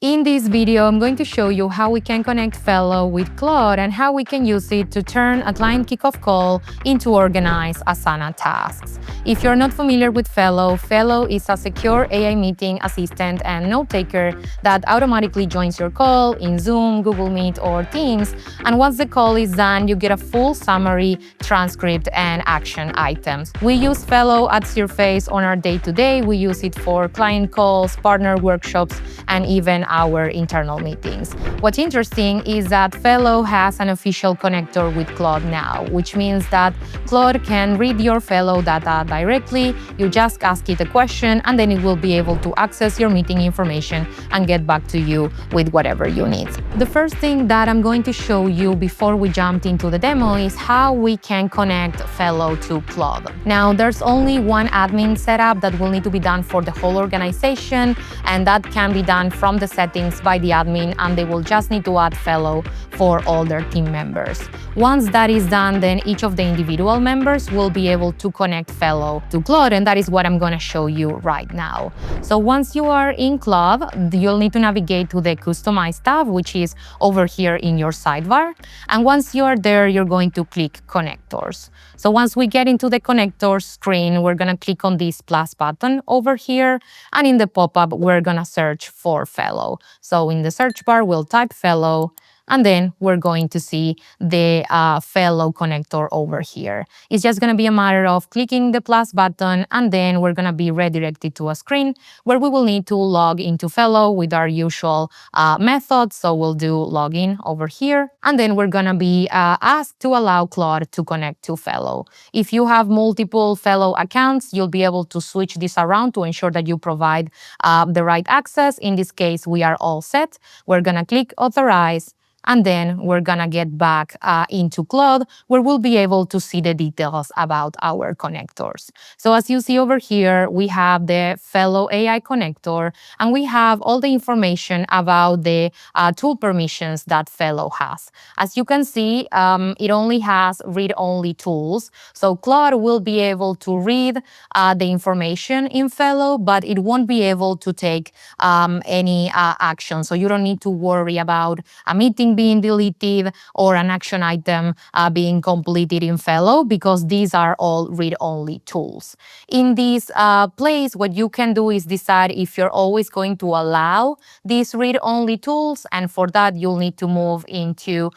In this video, I'm going to show you how we can connect Fellow with Claude and how we can use it to turn a client kickoff call into organized Asana tasks. If you're not familiar with Fellow, Fellow is a secure AI meeting assistant and note-taker that automatically joins your call in Zoom, Google Meet, or Teams. And once the call is done, you get a full summary, transcript, and action items. We use Fellow at Cirface on our day-to-day. We use it for client calls, partner workshops, and even our internal meetings. What's interesting is that Fellow has an official connector with Claude now, which means that Claude can read your Fellow data directly. You just ask it a question, and then it will be able to access your meeting information and get back to you with whatever you need. The first thing that I'm going to show you before we jump into the demo is how we can connect Fellow to Claude. Now, there's only one admin setup that will need to be done for the whole organization, and that can be done from the settings by the admin, and they will just need to add Fellow for all their team members. Once that is done, then each of the individual members will be able to connect Fellow to Claude, and that is what I'm going to show you right now. So once you are in Claude, you'll need to navigate to the Customize tab, which is over here in your sidebar. And once you are there, you're going to click Connectors. So once we get into the Connectors screen, we're going to click on this plus button over here, and in the pop-up, we're going to search for Fellow. So in the search bar, we'll type Fellow, and then we're going to see the Fellow connector over here. It's just going to be a matter of clicking the plus button, and then we're going to be redirected to a screen where we will need to log into Fellow with our usual methods. So we'll do login over here, and then we're going to be asked to allow Claude to connect to Fellow. If you have multiple Fellow accounts, you'll be able to switch this around to ensure that you provide the right access. In this case, we are all set. We're going to click Authorize, and then we're gonna get back into Claude, where we'll be able to see the details about our connectors. So as you see over here, we have the Fellow AI connector, and we have all the information about the tool permissions that Fellow has. As you can see, it only has read-only tools. So Claude will be able to read the information in Fellow, but it won't be able to take any action. So you don't need to worry about a meeting being deleted or an action item being completed in Fellow, because these are all read-only tools. In this place, what you can do is decide if you're always going to allow these read-only tools, and for that you'll need to move into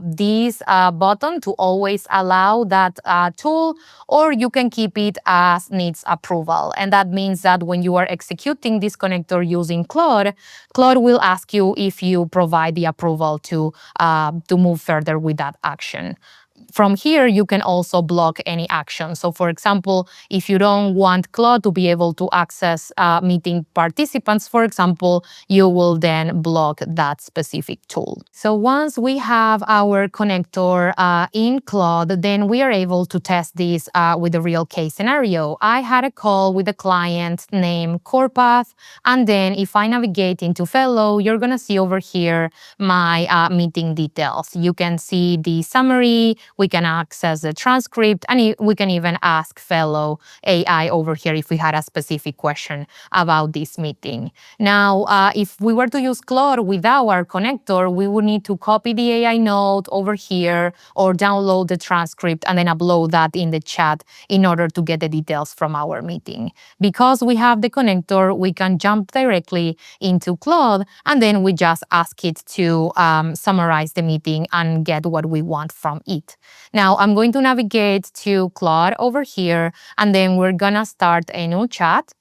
this button to always allow that tool, or you can keep it as needs approval. And that means that when you are executing this connector using Claude, Claude will ask you if you provide the approval to move further with that action. From here, you can also block any action. So for example, if you don't want Claude to be able to access meeting participants, for example, you will then block that specific tool. So once we have our connector in Claude, then we are able to test this with a real case scenario. I had a call with a client named CorePath, and then if I navigate into Fellow, you're going to see over here my meeting details. You can see the summary, we can access the transcript, and we can even ask Fellow AI over here if we had a specific question about this meeting. Now, if we were to use Claude without our connector, we would need to copy the AI note over here or download the transcript and then upload that in the chat in order to get the details from our meeting. Because we have the connector, we can jump directly into Claude, and then we just ask it to summarize the meeting and get what we want from it. Now, I'm going to navigate to Claude over here, and then we're gonna start a new chat.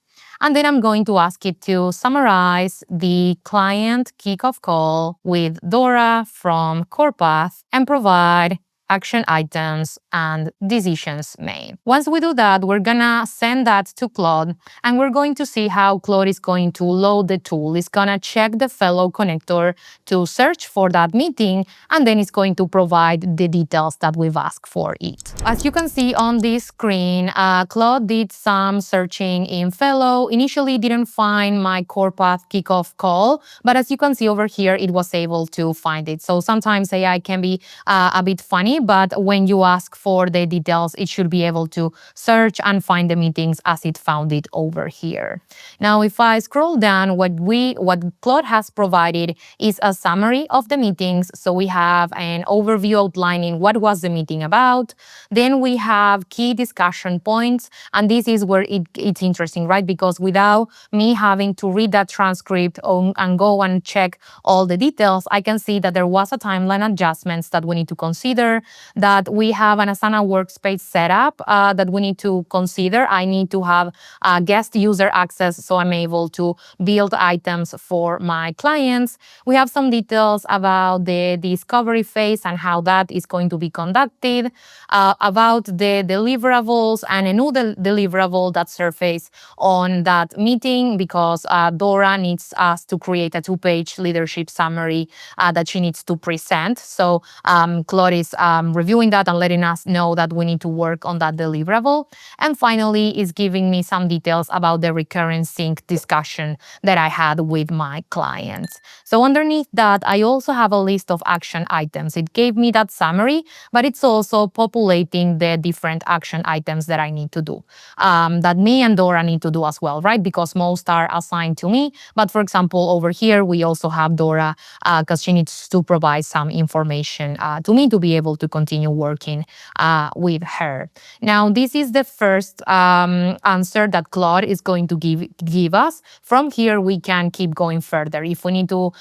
And then I'm going to ask it to summarize the client kickoff call with Dora from CorePath and provide action items and decisions made. Once we do that, we're gonna send that to Claude, and we're going to see how Claude is going to load the tool. It's gonna check the Fellow connector to search for that meeting, and then it's going to provide the details that we've asked for it. As you can see on this screen, Claude did some searching in Fellow. Initially, didn't find my CorePath kickoff call, but as you can see over here, it was able to find it. So sometimes AI can be a bit funny, but when you ask for the details, it should be able to search and find the meetings as it found it over here. Now, if I scroll down, what Claude has provided is a summary of the meetings. So we have an overview outlining what was the meeting about. Then we have key discussion points. And this is where it's interesting, right? Because without me having to read that transcript and go and check all the details, I can see that there was a timeline adjustments that we need to consider, that we have an Asana workspace setup that we need to consider. I need to have guest user access so I'm able to build items for my clients. We have some details about the discovery phase and how that is going to be conducted, about the deliverables and a new deliverable that surfaced on that meeting, because Dora needs us to create a 2-page leadership summary that she needs to present. So Claude is reviewing that and letting us know that we need to work on that deliverable. And finally, is giving me some details about the recurrent sync discussion that I had with my clients. So underneath that, I also have a list of action items. It gave me that summary, but it's also populating the different action items that I need to do, that me and Dora need to do as well, right? Because most are assigned to me. But for example, over here, we also have Dora because she needs to provide some information to me to be able to continue working with her. Now, this is the first answer that Claude is going to give us. From here, we can keep going further. If we need to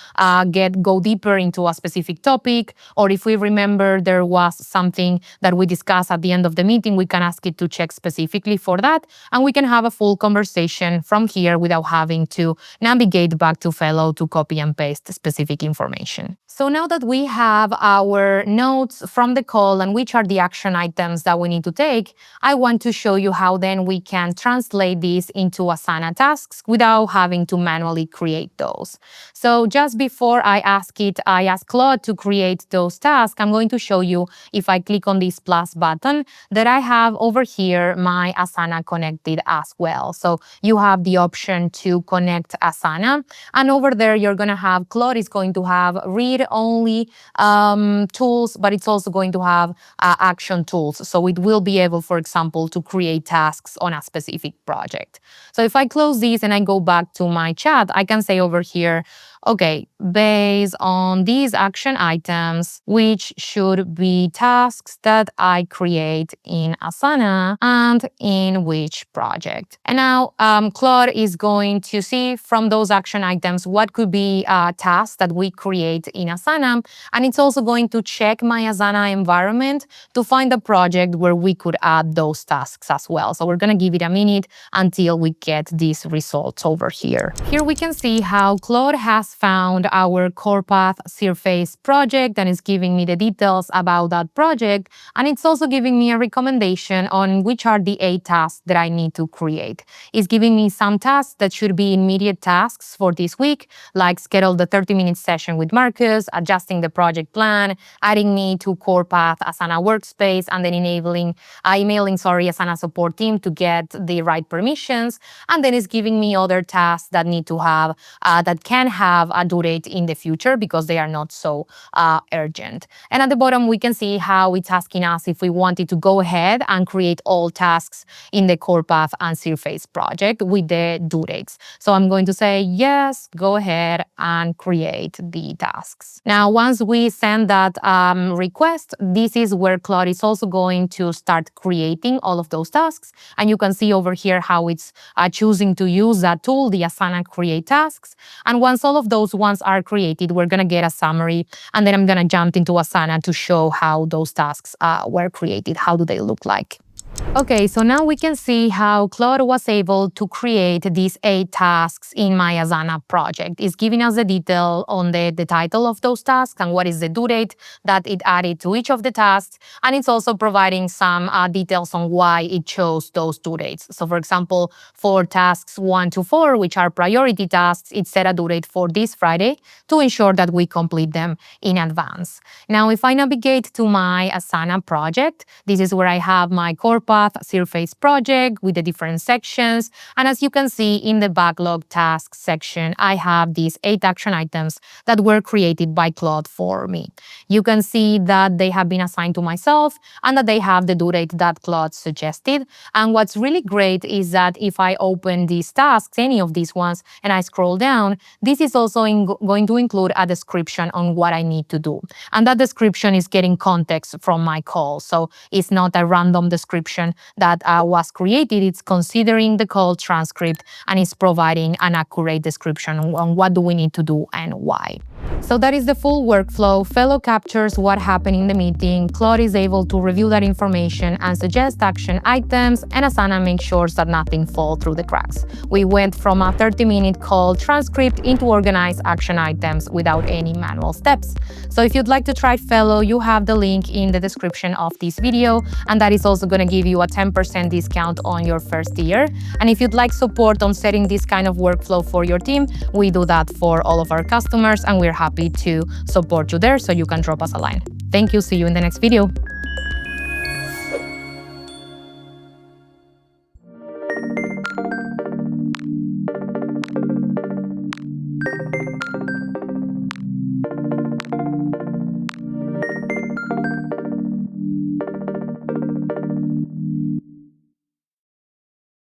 go deeper into a specific topic, or if we remember there was something that we discussed at the end of the meeting, we can ask it to check specifically for that, and we can have a full conversation from here without having to navigate back to Fellow to copy and paste specific information. So now that we have our notes from the call and which are the action items that we need to take, I want to show you how then we can translate these into Asana tasks without having to manually create those. So just before I ask Claude to create those tasks, I'm going to show you, if I click on this plus button, that I have over here my Asana connected as well. So you have the option to connect Asana, and over there you're going to have, Claude is going to have read-only tools, but it's also going to have action tools. So it will be able, for example, to create tasks on a specific project. So if I close this and I go back to my chat, I can say over here, okay, based on these action items, which should be tasks that I create in Asana and in which project. And now Claude is going to see from those action items what could be tasks that we create in Asana. And it's also going to check my Asana environment to find a project where we could add those tasks as well. So we're going to give it a minute until we get these results over here. Here we can see how Claude has found our core path Cirface project and is giving me the details about that project. And it's also giving me a recommendation on which are the 8 tasks that I need to create. It's giving me some tasks that should be immediate tasks for this week, like schedule the 30-minute session with Marcus, adjusting the project plan, adding me to core path Asana workspace, and then emailing Asana support team to get the right permissions. And then it's giving me other tasks that need to have, that can have a due date in the future because they are not so urgent. And at the bottom, we can see how it's asking us if we wanted to go ahead and create all tasks in the core path and Cirface project with the due dates. So I'm going to say, yes, go ahead and create the tasks. Now, once we send that request, this is where Claude is also going to start creating all of those tasks. And you can see over here how it's choosing to use that tool, the Asana Create Tasks. And once all of those ones are created, we're going to get a summary. And then I'm going to jump into Asana to show how those tasks were created. How do they look like? Okay, so now we can see how Claude was able to create these 8 tasks in my Asana project. It's giving us the detail on the title of those tasks and what is the due date that it added to each of the tasks. And it's also providing some details on why it chose those due dates. So for example, for tasks 1 to 4, which are priority tasks, it set a due date for this Friday to ensure that we complete them in advance. Now, if I navigate to my Asana project, this is where I have my core path Cirface project with the different sections. And as you can see in the backlog tasks section, I have these 8 action items that were created by Claude for me. You can see that they have been assigned to myself and that they have the due date that Claude suggested. And what's really great is that if I open these tasks, any of these ones, and I scroll down, this is also going to include a description on what I need to do. And that description is getting context from my call. So it's not a random description that was created. It's considering the call transcript and it's providing an accurate description on what do we need to do and why. So that is the full workflow. Fellow captures what happened in the meeting. Claude is able to review that information and suggest action items, and Asana makes sure that nothing falls through the cracks. We went from a 30-minute call transcript into organized action items without any manual steps. So if you'd like to try Fellow, you have the link in the description of this video, and that is also going to give you a 10% discount on your first year. And if you'd like support on setting this kind of workflow for your team, we do that for all of our customers, and we're happy to support you there, so you can drop us a line. Thank you. See you in the next video.